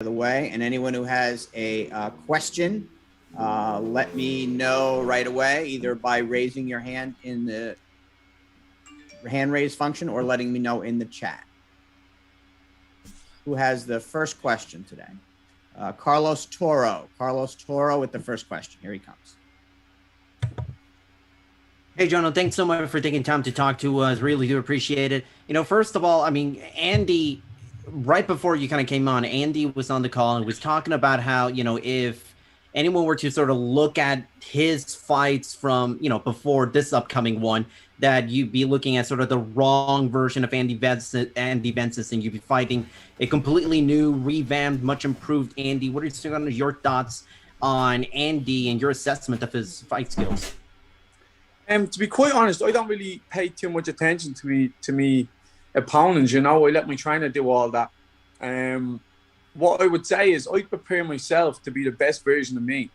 of the way. And anyone who has a question, let me know right away, either by raising your hand in the hand raise function or letting me know in the chat. Who has the first question today? Carlos Toro. Carlos Toro with the first question. Here he comes. Hey, Jono, thanks so much for taking time to talk to us. Really do appreciate it. First of all, I mean, Andy, right before you kind of came on, Andy was on the call and was talking about how, if anyone were to sort of look at his fights from, before this upcoming one, that you'd be looking at sort of the wrong version of Andy Vences, and you'd be fighting a completely new, revamped, much improved Andy. What are your thoughts on Andy and your assessment of his fight skills? To be quite honest, I don't really pay too much attention to me opponents. I let my trainer do all that. What I would say is I prepare myself to be the best version of me.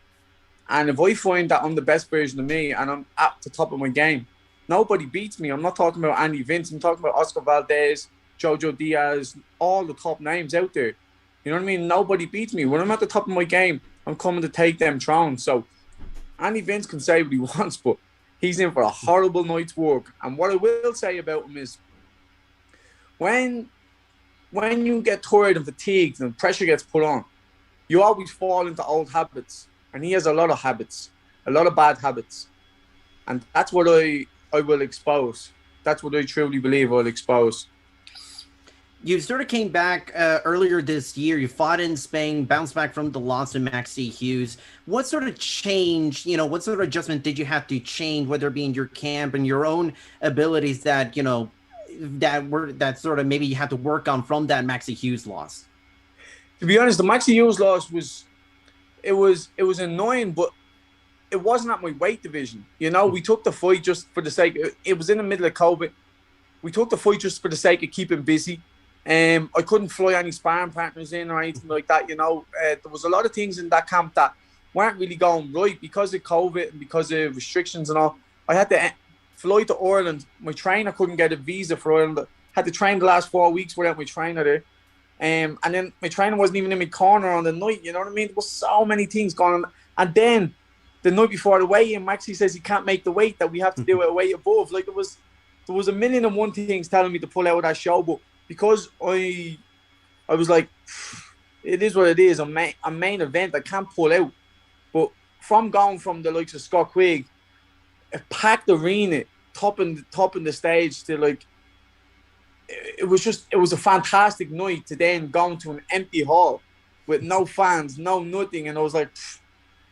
And if I find that I'm the best version of me and I'm at the top of my game, nobody beats me. I'm not talking about Andy Vences. I'm talking about Oscar Valdez, Jojo Diaz, all the top names out there. You know what I mean? Nobody beats me. When I'm at the top of my game, I'm coming to take them thrones. So Andy Vences can say what he wants, but he's in for a horrible night's work. And what I will say about him is when you get tired and fatigued and pressure gets put on, you always fall into old habits. And he has a lot of habits, a lot of bad habits. And that's what I will expose. That's what I truly believe I'll expose. You sort of came back earlier this year. You fought in Spain, bounced back from the loss to Maxie Hughes. What sort of change, what sort of adjustment did you have to change, whether it be in your camp and your own abilities that, that sort of maybe you had to work on from that Maxie Hughes loss? To be honest, the Maxie Hughes loss was annoying, but it wasn't at my weight division. We took the fight just for the sake. It was in the middle of COVID. We took the fight just for the sake of keeping busy. I couldn't fly any sparring partners in or anything like that. There was a lot of things in that camp that weren't really going right because of COVID and because of restrictions and all. I had to fly to Ireland. My trainer couldn't get a visa for Ireland. I had to train the last 4 weeks without my trainer there. And then my trainer wasn't even in my corner on the night. You know what I mean? There was so many things going on. And then the night before the weigh-in, Maxie says he can't make the weight, that we have to do a weight above. Like there was a million and one things telling me to pull out of that show, but because I was like, it is what it is. A main event, I can't pull out. But from going from the likes of Scott Quigg, a packed arena, topping the stage to like, it was a fantastic night to then go to an empty hall with no fans, no nothing. And I was like,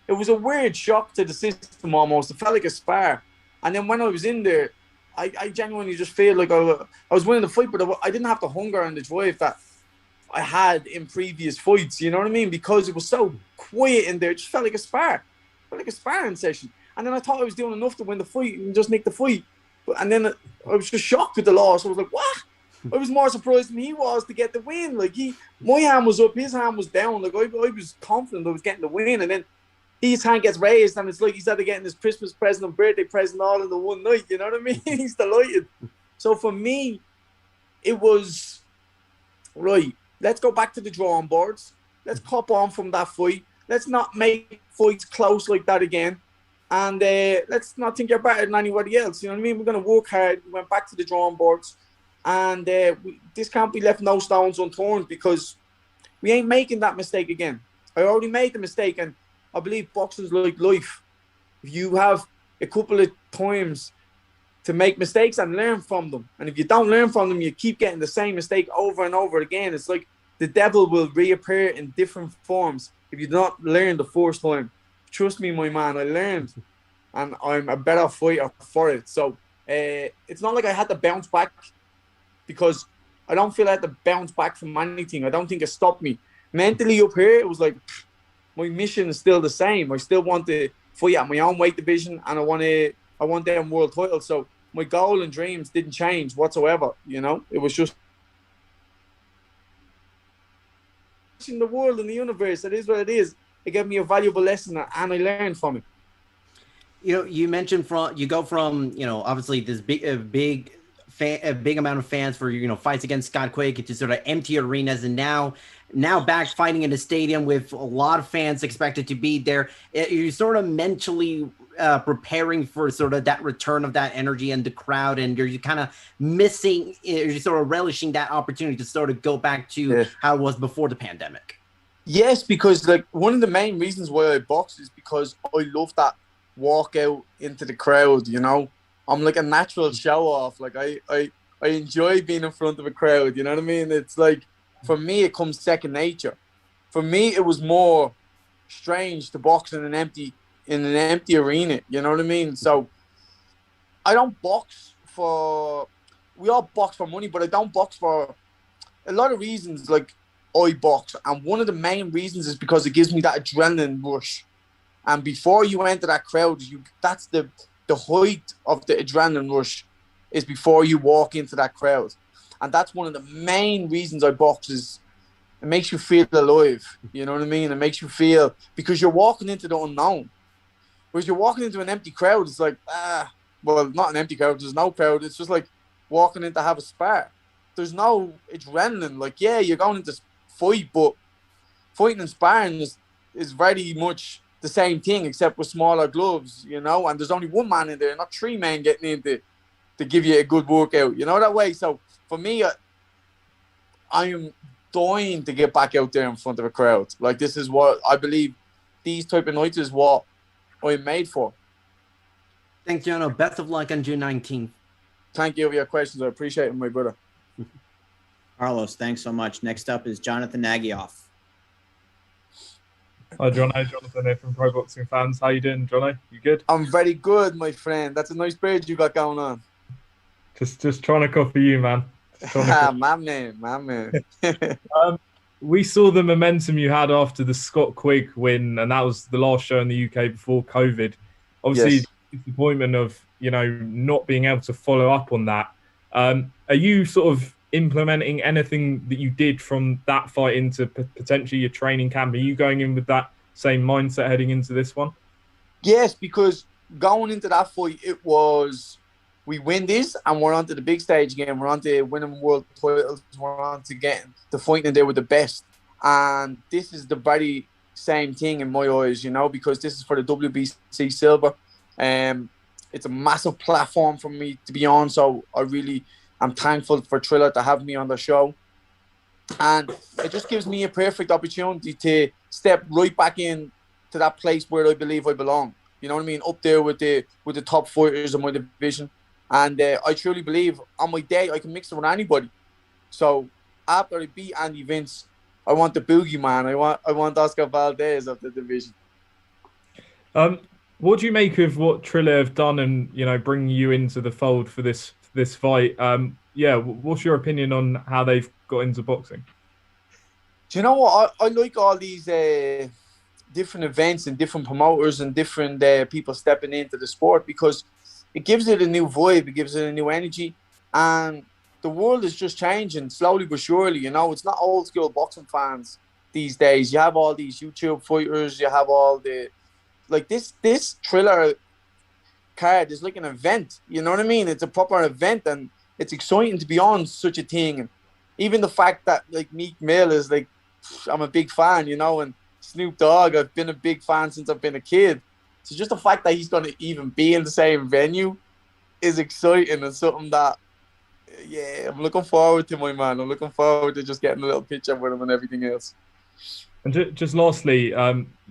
it was a weird shock to the system almost. It felt like a spar. And then when I was in there, I genuinely just feel like I was winning the fight, but I didn't have the hunger and the drive that I had in previous fights. You know what I mean? Because it was so quiet in there. It just felt like a spar. It felt like a sparring session. And then I thought I was doing enough to win the fight and just nick the fight. And then I was just shocked with the loss. I was like, what? I was more surprised than he was to get the win. Like my hand was up, his hand was down. Like I was confident I was getting the win. And then his hand gets raised, and it's like he's either getting his Christmas present and birthday present all in the one night. You know what I mean? He's delighted. So for me, it was, right, let's go back to the drawing boards. Let's cop on from that fight. Let's not make fights close like that again. And let's not think you're better than anybody else. You know what I mean? We're going to work hard. We went back to the drawing boards. And this can't be left no stones unturned, because we ain't making that mistake again. I already made the mistake, and I believe boxing's like life. If you have a couple of times to make mistakes and learn from them, and if you don't learn from them, you keep getting the same mistake over and over again. It's like the devil will reappear in different forms if you don't learn the first time. Trust me, my man, I learned, and I'm a better fighter for it. So it's not like I had to bounce back, because I don't feel I had to bounce back from anything. I don't think it stopped me. Mentally up here, it was like, my mission is still the same. I still want to fight at my own weight division, and I want them world titles. So my goal and dreams didn't change whatsoever. It was just in the world and the universe. It is what it is. It gave me a valuable lesson, and I learned from it. You mentioned you go from obviously this big a big amount of fans for fights against Scott Quigg into sort of empty arenas, and now back fighting in a stadium with a lot of fans expected to be there. You're sort of mentally preparing for sort of that return of that energy and the crowd, and you're kind of missing, you're sort of relishing that opportunity to sort of go back to how it was before the pandemic. Yes, because like one of the main reasons why I box is because I love that walk out into the crowd. I'm like a natural show off. Like I enjoy being in front of a crowd. You know what I mean? It's like, for me, it comes second nature. For me, it was more strange to box in an empty arena. You know what I mean? So I don't box for. We all box for money, but I don't box for a lot of reasons. Like, I box, and one of the main reasons is because it gives me that adrenaline rush. And before you enter that crowd, that's the height of the adrenaline rush is before you walk into that crowd. And that's one of the main reasons I box, is it makes you feel alive. You know what I mean? It makes you feel, because you're walking into the unknown. Whereas you're walking into an empty crowd, it's like, well, not an empty crowd, there's no crowd. It's just like walking in to have a spar. There's no adrenaline. Like, yeah, you're going into fight, but fighting and sparring is very much the same thing, except with smaller gloves, and there's only one man in there, not three men getting in to give you a good workout, that way. So for me, I am dying to get back out there in front of a crowd. Like, this is what I believe, these type of nights is what I'm made for. Thanks, Jono. Best of luck on June 19th. Thank you for your questions. I appreciate it, my brother. Carlos, thanks so much. Next up is Jonathan Nagyoff. Hi, Jono. Jonathan here from Pro Boxing Fans. How you doing, Jono? You good? I'm very good, my friend. That's a nice beard you got going on. Just trying to copy you, man. My man. We saw the momentum you had after the Scott Quigg win, and that was the last show in the UK before COVID. Obviously, yes. Disappointment of not being able to follow up on that. Are you sort of implementing anything that you did from that fight into potentially your training camp? Are you going in with that same mindset heading into this one? Yes, because going into that fight, it was, we win this and we're on to the big stage again. We're on to winning world titles. We're on to getting the fighting there with the best. And this is the very same thing in my eyes, because this is for the WBC silver. It's a massive platform for me to be on. So I'm thankful for Triller to have me on the show. And it just gives me a perfect opportunity to step right back in to that place where I believe I belong. You know what I mean? Up there with the top fighters of my division. And I truly believe on my day I can mix it with anybody. So after I beat Andy Vences, I want the boogeyman. I want Oscar Valdez of the division. What do you make of what Triller have done and bringing you into the fold for this fight? What's your opinion on how they've got into boxing? Do you know what? I like all these different events and different promoters and different people stepping into the sport, because it gives it a new vibe, it gives it a new energy, and the world is just changing slowly but surely. It's not old school boxing fans these days. You have all these YouTube fighters, you have all the, like, this Triller card is like an event. You know what I mean? It's a proper event, and it's exciting to be on such a thing. And even the fact that, like, Meek Mill is like, I'm a big fan, and Snoop Dogg, I've been a big fan since I've been a kid. So just the fact that he's going to even be in the same venue is exciting, and something that, I'm looking forward to, my man. I'm looking forward to just getting a little picture with him and everything else. And just lastly,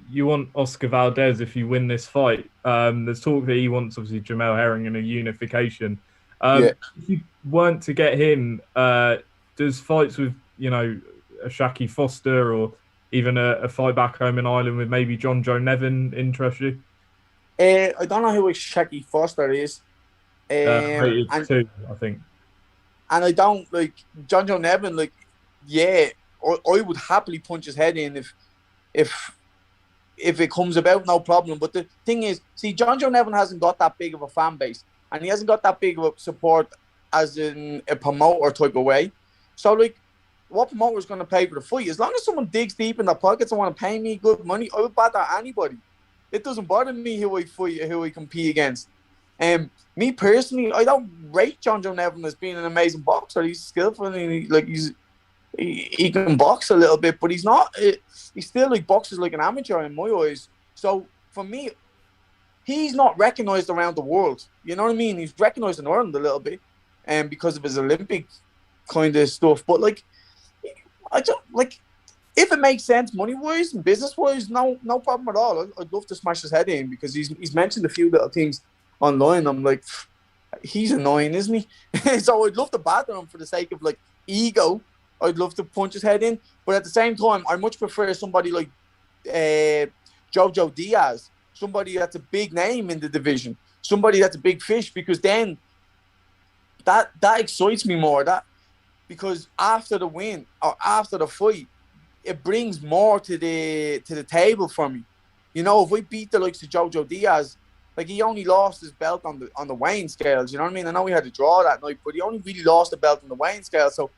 you want Oscar Valdez if you win this fight. There's talk that he wants, obviously, Jamel Herring in a unification. If you weren't to get him, does fights with, a Shaki Foster or even a fight back home in Ireland with maybe John Joe Nevin interest you? I don't know who Shaki Foster is. Rated 2, I think. And I don't, like, John Joe Nevin, like, I would happily punch his head in if it comes about, no problem. But the thing is, see, John Joe Nevin hasn't got that big of a fan base, and he hasn't got that big of a support as in a promoter type of way. So, like, what promoter is going to pay for the fight? As long as someone digs deep in their pockets and want to pay me good money, I would batter anybody. It doesn't bother me who I fight or who I compete against. Me personally, I don't rate John Joe Neville as being an amazing boxer. He's skillful and he can box a little bit, but he's not. He still like boxes like an amateur in my eyes. So for me, he's not recognized around the world. You know what I mean? He's recognized in Ireland a little bit, and because of his Olympic kind of stuff. But like, I don't like. If it makes sense money wise and business wise, no problem at all. I'd love to smash his head in because he's mentioned a few little things online. I'm like, he's annoying, isn't he? So I'd love to batter him for the sake of like ego. I'd love to punch his head in, but at the same time, I much prefer somebody like Jojo Diaz, somebody that's a big name in the division, somebody that's a big fish, because then that excites me more. That because after the win or after the fight, it brings more to the table for me. You know, if we beat the likes of Jojo Diaz, like he only lost his belt on the weighing scales. You know what I mean? I know he had to draw that night, but he only really lost the belt on the weighing scale. So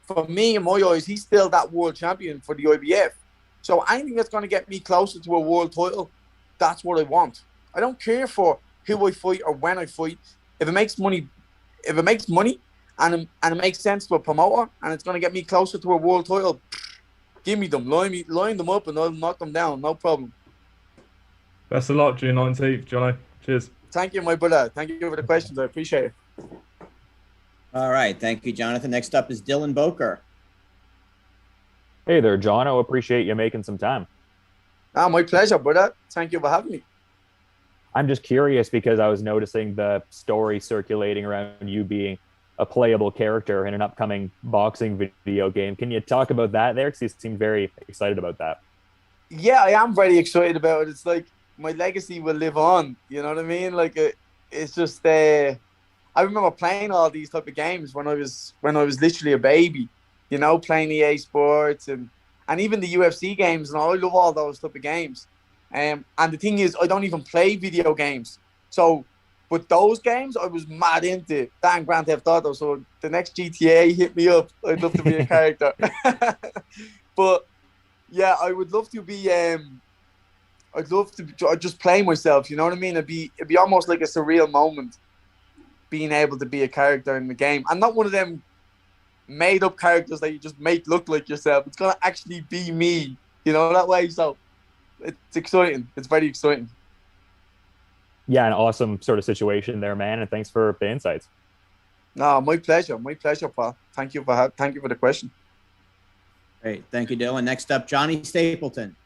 for me, in my eyes, he's still that world champion for the IBF. So anything that's going to get me closer to a world title, that's what I want. I don't care for who I fight or when I fight. If it makes money and it makes sense to a promoter and it's going to get me closer to a world title, give me them. Line them up and I'll knock them down. No problem. Best of luck, June 19th, Jono. Cheers. Thank you, my brother. Thank you for the questions. I appreciate it. All right. Thank you, Jonathan. Next up is Dylan Boker. Hey there, Jono. Appreciate you making some time. My pleasure, brother. Thank you for having me. I'm just curious because I was noticing the story circulating around you being a playable character in an upcoming boxing video game. Can you talk about that there? Because you seem very excited about that. Yeah, I am very excited about it. It's like my legacy will live on. You know what I mean? Like it's just I remember playing all these type of games when I was literally a baby. You know, playing EA Sports and even the UFC games, and I love all those type of games. And the thing is, I don't even play video games. So, but those games, I was mad into that and Grand Theft Auto. So the next GTA hit me up. I'd love to be a character. But yeah, I would love to be. I'd love to just play myself. You know what I mean? It'd be almost like a surreal moment, being able to be a character in the game. I'm not one of them made up characters that you just make look like yourself. It's gonna actually be me, you know, that way. So it's exciting. It's very exciting. Yeah, an awesome sort of situation there, man. And thanks for the insights. No, my pleasure, Paul. Thank you for the question. Great, thank you, Dylan. Next up, Johnny Stapleton.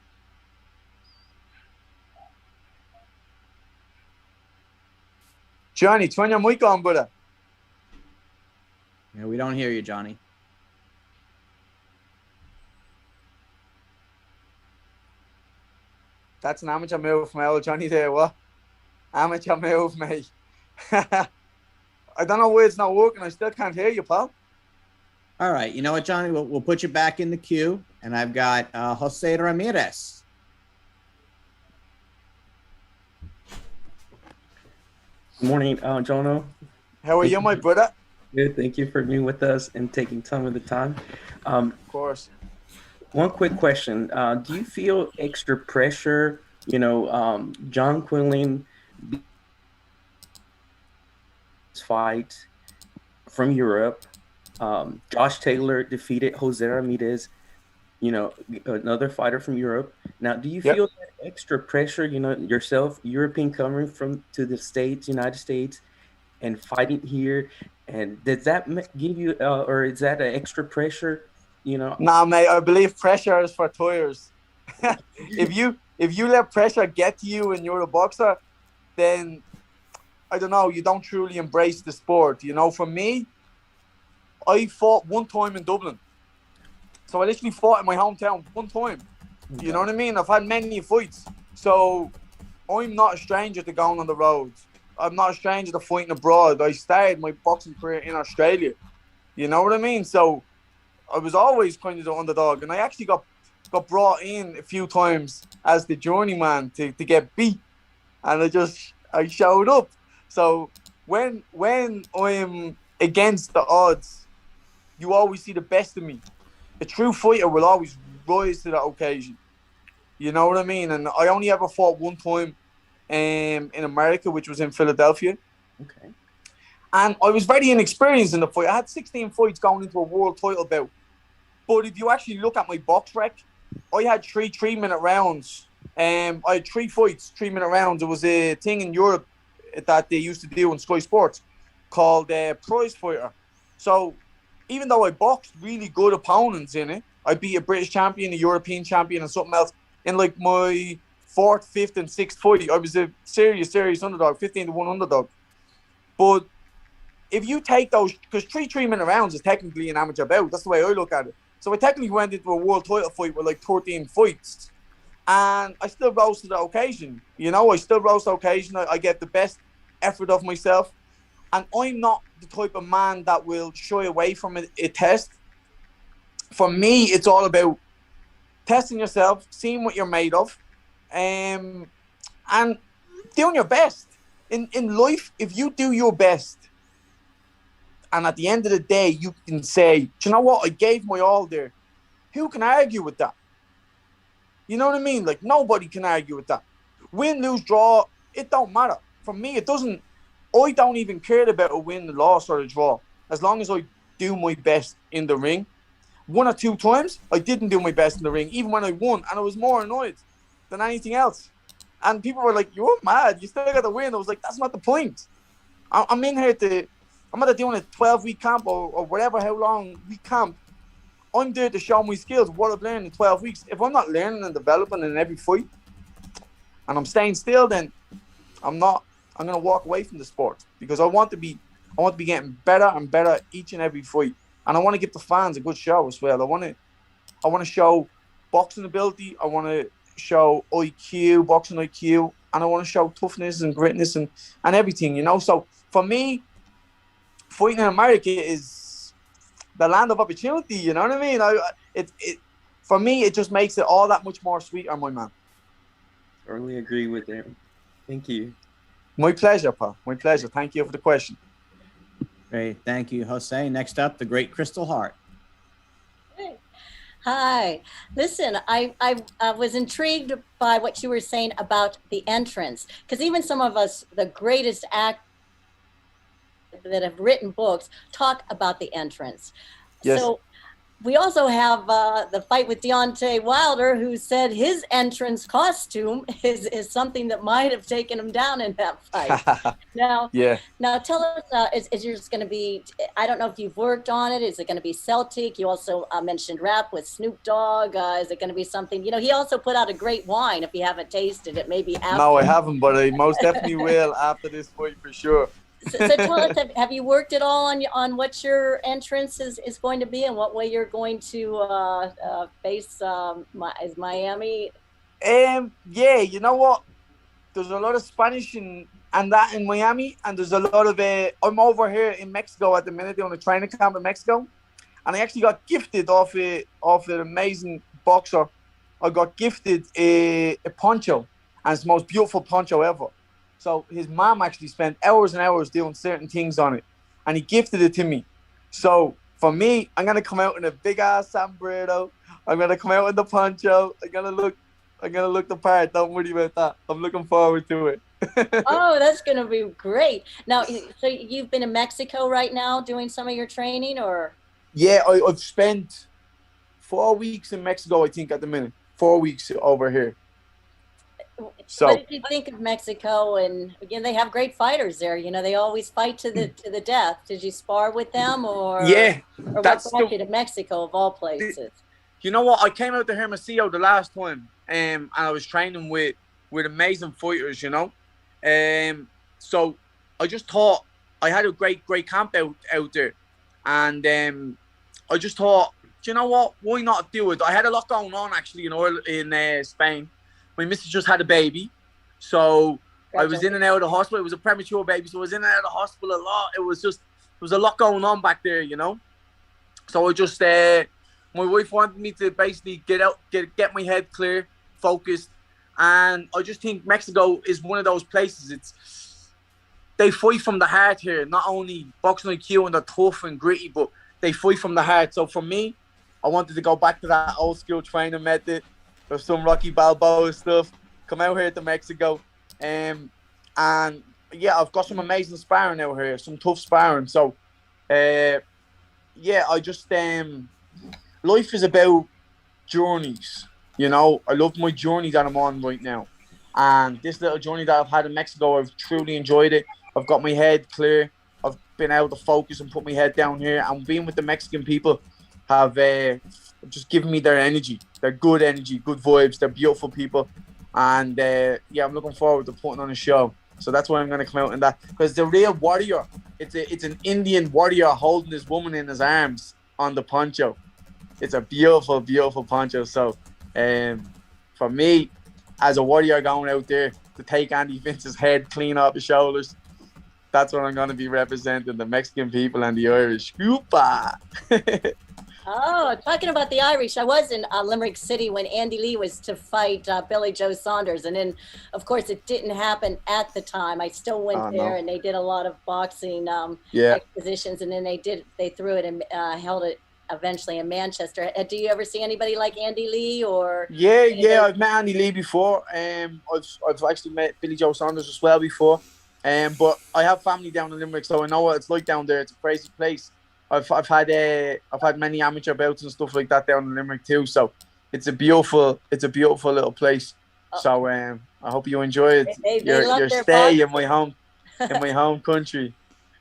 Johnny, turn your mic on, brother. Yeah, we don't hear you, Johnny. That's an amateur move from old Johnny there, what? Amateur move, mate. I don't know why it's not working. I still can't hear you, pal. All right, you know what, Johnny? We'll put you back in the queue, and I've got Jose Ramirez. Good morning, Jono. How are you, my brother? Good. Thank you for being with us and taking some of the time. Of course. One quick question. Do you feel extra pressure? You know, John Quinlan fight from Europe. Josh Taylor defeated Jose Ramirez, you know, another fighter from Europe. Now, do you feel that extra pressure, you know, yourself, European coming to the States, United States, and fighting here? And does that give you, or is that an extra pressure, you know? Nah, mate, I believe pressure is for toyers. If you let pressure get to you and you're a boxer, then, I don't know, you don't truly embrace the sport. You know, for me, I fought one time in Dublin. So I literally fought in my hometown one time. You know what I mean? I've had many fights. So I'm not a stranger to going on the road. I'm not a stranger to fighting abroad. I started my boxing career in Australia. You know what I mean? So I was always kind of the underdog. And I actually got brought in a few times as the journeyman to get beat. And I showed up. So when I'm against the odds, you always see the best of me. A true fighter will always rise to that occasion. You know what I mean? And I only ever fought one time in America, which was in Philadelphia. Okay. And I was very inexperienced in the fight. I had 16 fights going into a world title bout. But if you actually look at my box rec, I had 3 3-minute rounds. I had 3 fights, 3-minute rounds. It was a thing in Europe that they used to do on Sky Sports called Prize Fighter. So even though I boxed really good opponents in it, I beat a British champion, a European champion, and something else in like my 4th, 5th, and 6th fight. I was a serious underdog, 15-1 underdog. But if you take those, because 3 3-minute rounds is technically an amateur bout. That's the way I look at it. So I technically went into a world title fight with like 13 fights. And I still rose to the occasion. You know, I still rose to the occasion. I get the best effort of myself. And I'm not the type of man that will shy away from a test. For me, it's all about testing yourself, seeing what you're made of, and doing your best. In life, if you do your best, and at the end of the day, you can say, do you know what? I gave my all there. Who can argue with that? You know what I mean? Like, nobody can argue with that. Win, lose, draw, it don't matter. For me, it doesn't. I don't even care about a win, a loss, or a draw. As long as I do my best in the ring. 1 or 2 times, I didn't do my best in the ring, even when I won. And I was more annoyed than anything else. And people were like, you're mad. You still got to win. I was like, that's not the point. I'm in here I'm not doing a 12-week camp or whatever, how long we camp. I'm there to show my skills, what I've learned in 12 weeks. If I'm not learning and developing in every fight, and I'm staying still, then I'm going to walk away from the sport, because I want to be getting better and better each and every fight. And I want to give the fans a good show as well. I want to show boxing ability. I want to show IQ, boxing IQ, and I want to show toughness and gritness and everything, you know. So for me, fighting in America is the land of opportunity, you know what I mean? For me, it just makes it all that much more sweeter, my man. Totally agree with it. Thank you. My pleasure, pal. My pleasure. Thank you for the question. Great. Thank you, Jose. Next up, the great Crystal Hart. Hi. Listen, I was intrigued by what you were saying about the entrance, because even some of us, the greatest actors that have written books, talk about the entrance. Yes. So we also have the fight with Deontay Wilder, who said his entrance costume is something that might have taken him down in that fight. Now tell us, is yours going to be, I don't know if you've worked on it, is it going to be Celtic? You also mentioned rap with Snoop Dogg. Is it going to be something, you know, he also put out a great wine. If you haven't tasted it, maybe after. No, I haven't, but I most definitely will after this fight for sure. So tell us, have you worked at all on what your entrance is going to be and what way you're going to face is Miami? Yeah, you know what? There's a lot of Spanish and that in Miami, and there's a lot of I'm over here in Mexico at the minute doing a training camp in Mexico, and I actually got gifted off an amazing boxer. I got gifted a poncho, and it's the most beautiful poncho ever. So his mom actually spent hours and hours doing certain things on it, and he gifted it to me. So for me, I'm gonna come out in a big ass sombrero. I'm gonna come out in the poncho. I'm gonna look the part. Don't worry about that. I'm looking forward to it. Oh, that's gonna be great. Now, so you've been in Mexico right now doing some of your training, or? Yeah, I've spent 4 weeks in Mexico, I think, at the minute. 4 weeks over here. So, what did you think of Mexico? And again, they have great fighters there. You know, they always fight to the death. Did you spar with them, or yeah? Or what brought you to Mexico of all places? You know what? I came out to Hermosillo the last time, and I was training with amazing fighters. You know, so I just thought I had a great camp out there, and I just thought, you know what? Why not do it? I had a lot going on actually in Spain. My missus just had a baby, so I was in and out of the hospital. It was a premature baby, so I was in and out of the hospital a lot. There was a lot going on back there, you know. So I just, my wife wanted me to basically get my head clear, focused, and I just think Mexico is one of those places. They fight from the heart here. Not only boxing IQ and they're tough and gritty, but they fight from the heart. So for me, I wanted to go back to that old school training method. There's some Rocky Balboa stuff. Come out here to Mexico, and yeah, I've got some amazing sparring out here, some tough sparring. So, yeah, I just life is about journeys. You know, I love my journey that I'm on right now, and this little journey that I've had in Mexico, I've truly enjoyed it. I've got my head clear. I've been able to focus and put my head down here. And being with the Mexican people have just given me their energy. They're good energy, good vibes. They're beautiful people, and yeah, I'm looking forward to putting on a show. So that's why I'm going to come out in that, because the real warrior, it's an Indian warrior holding this woman in his arms on the poncho. It's a beautiful, beautiful poncho. So, for me, as a warrior going out there to take Andy Vences' head clean off his shoulders, that's what I'm going to be representing, the Mexican people and the Irish. Scoopa! Oh, talking about the Irish, I was in Limerick City when Andy Lee was to fight Billy Joe Saunders. And then, of course, it didn't happen at the time. I still went there, and they did a lot of boxing expositions. And then they threw it and held it eventually in Manchester. Do you ever see anybody like Andy Lee or? Yeah, I've met Andy Lee before. I've actually met Billy Joe Saunders as well before. But I have family down in Limerick, so I know what it's like down there. It's a crazy place. I've had many amateur bouts and stuff like that down in Limerick too. So it's a beautiful little place. So I hope you enjoy it. Your stay in my home country.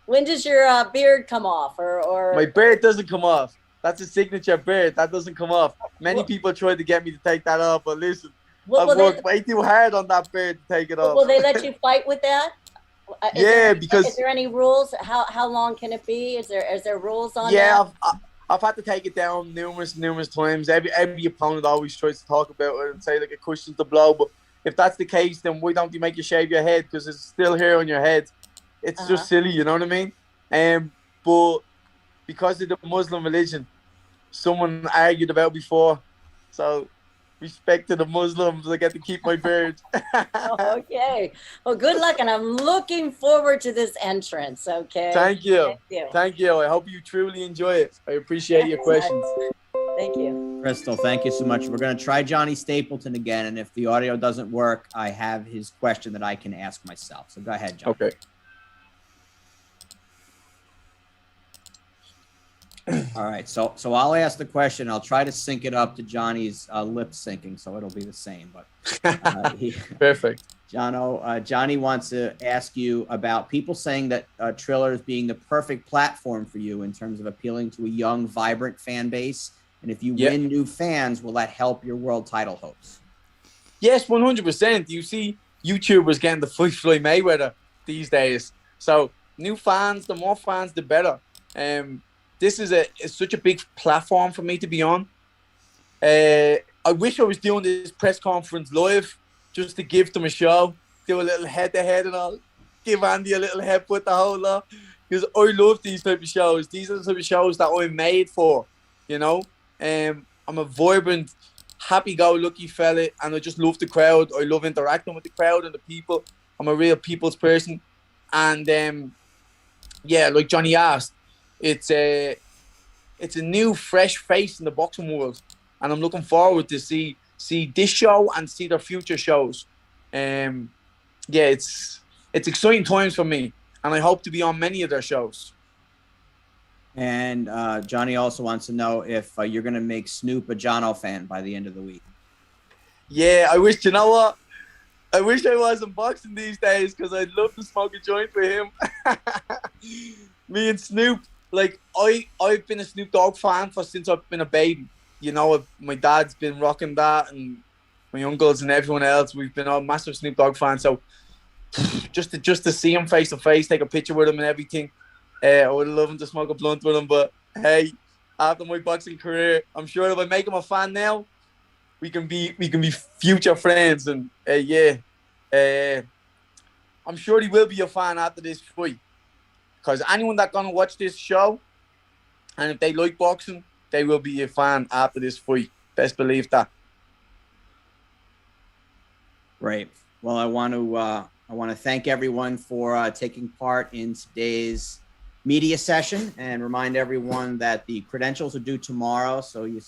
When does your beard come off? Or my beard doesn't come off. That's a signature beard. That doesn't come off. Many people tried to get me to take that off, but listen, I've worked way too hard on that beard to take it off. Will they let you fight with that? Because is there any rules? How long can it be? Is there rules on that? Yeah, I've had to take it down numerous times. Every opponent always tries to talk about it and say like it cushions the blow. But if that's the case, then why don't you make you shave your head? Because it's still here on your head. It's just silly, you know what I mean? But because of the Muslim religion, someone argued about before. So respect to the Muslims, I get to keep my beard. Okay. Well, good luck, and I'm looking forward to this entrance. Okay. Thank you. I hope you truly enjoy it. I appreciate your questions. Thank you. Crystal, thank you so much. We're going to try Johnny Stapleton again, and if the audio doesn't work, I have his question that I can ask myself. So go ahead, John. Okay. All right, so I'll ask the question. I'll try to sync it up to Johnny's lip syncing, so it'll be the same. But perfect. Johnny wants to ask you about people saying that Triller is being the perfect platform for you in terms of appealing to a young, vibrant fan base. And if you win new fans, will that help your world title hopes? Yes, 100%. You see YouTubers getting the fight Floyd Mayweather these days. So new fans, the more fans, the better. This is such a big platform for me to be on. I wish I was doing this press conference live just to give them a show, do a little head-to-head and all, give Andy a little headbutt the whole lot. Because I love these type of shows. These are the type of shows that I'm made for, you know. I'm a vibrant, happy-go-lucky fella, and I just love the crowd. I love interacting with the crowd and the people. I'm a real people's person. And, yeah, like Johnny asked, it's a new, fresh face in the boxing world, and I'm looking forward to see this show and see their future shows. Yeah, it's exciting times for me, and I hope to be on many of their shows. And Johnny also wants to know if you're going to make Snoop a Jono fan by the end of the week. Yeah, I wish. You know what? I wish I wasn't boxing these days, because I'd love to smoke a joint with him. Me and Snoop. Like, I've been a Snoop Dogg fan since I've been a baby. You know, my dad's been rocking that, and my uncles and everyone else, we've been all massive Snoop Dogg fans. So just to see him face to face, take a picture with him and everything, I would love him to smoke a blunt with him. But hey, after my boxing career, I'm sure if I make him a fan now, we can be future friends. And I'm sure he will be a fan after this fight. Because anyone that's going to watch this show, and if they like boxing, they will be a fan after this fight. Best believe that. Great. Well, I want to thank everyone for taking part in today's media session, and remind everyone that the credentials are due tomorrow. So you